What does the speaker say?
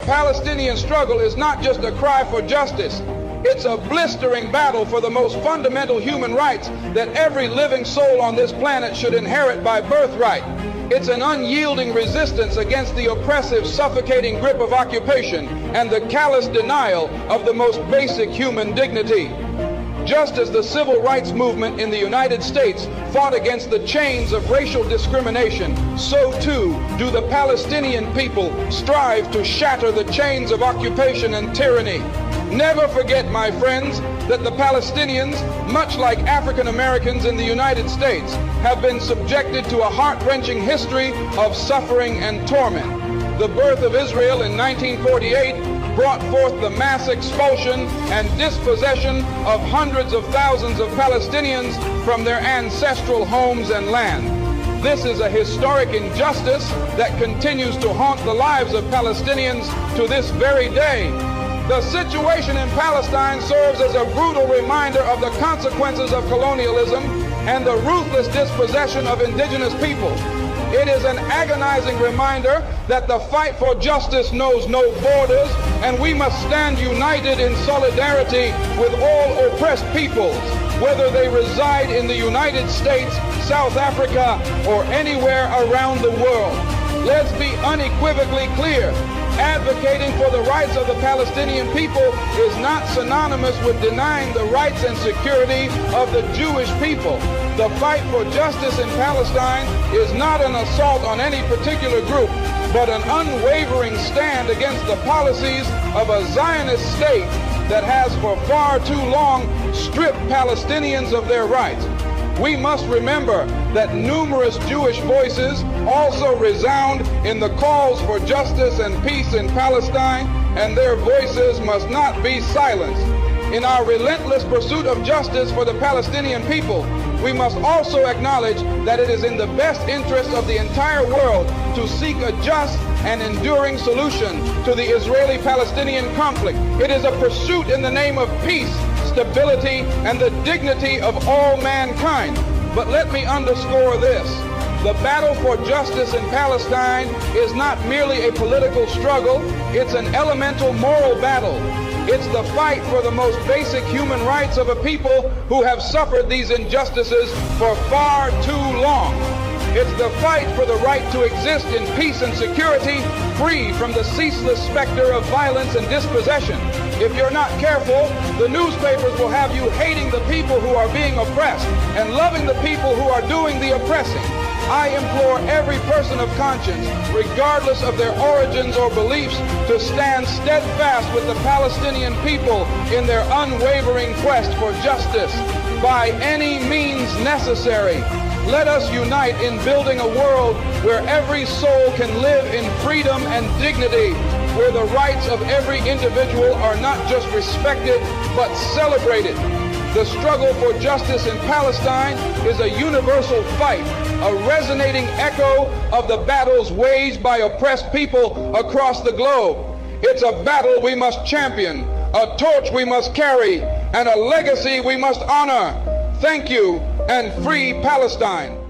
Palestinian struggle is not just a cry for justice. It's a blistering battle for the most fundamental human rights that every living soul on this planet should inherit by birthright. It's an unyielding resistance against the oppressive, suffocating grip of occupation and the callous denial of the most basic human dignity. Just as the civil rights movement in the United States fought against the chains of racial discrimination, so too do the Palestinian people strive to shatter the chains of occupation and tyranny. Never forget, my friends, that the Palestinians, much like African Americans in the United States, have been subjected to a heart-wrenching history of suffering and torment. The birth of Israel in 1948 brought forth the mass expulsion and dispossession of hundreds of thousands of Palestinians from their ancestral homes and land. This is a historic injustice that continues to haunt the lives of Palestinians to this very day. The situation in Palestine serves as a brutal reminder of the consequences of colonialism and the ruthless dispossession of indigenous peoples. It is an agonizing reminder that the fight for justice knows no borders, and we must stand united in solidarity with all oppressed peoples, whether they reside in the United States, South Africa, or anywhere around the world. Let's be unequivocally clear. Advocating for the rights of the Palestinian people is not synonymous with denying the rights and security of the Jewish people. The fight for justice in Palestine is not an assault on any particular group, but an unwavering stand against the policies of a Zionist state that has for far too long stripped Palestinians of their rights. We must remember that numerous Jewish voices also resound in the calls for justice and peace in Palestine, and their voices must not be silenced. In our relentless pursuit of justice for the Palestinian people, we must also acknowledge that it is in the best interest of the entire world to seek a just and enduring solution to the Israeli-Palestinian conflict. It is a pursuit in the name of peace, stability, and the dignity of all mankind. But let me underscore this. The battle for justice in Palestine is not merely a political struggle, it's an elemental moral battle. It's the fight for the most basic human rights of a people who have suffered these injustices for far too long. It's the fight for the right to exist in peace and security, free from the ceaseless specter of violence and dispossession. If you're not careful, the newspapers will have you hating the people who are being oppressed and loving the people who are doing the oppressing. I implore every person of conscience, regardless of their origins or beliefs, to stand steadfast with the Palestinian people in their unwavering quest for justice by any means necessary. Let us unite in building a world where every soul can live in freedom and dignity, where the rights of every individual are not just respected, but celebrated. The struggle for justice in Palestine is a universal fight, a resonating echo of the battles waged by oppressed people across the globe. It's a battle we must champion, a torch we must carry, and a legacy we must honor. Thank you, and free Palestine.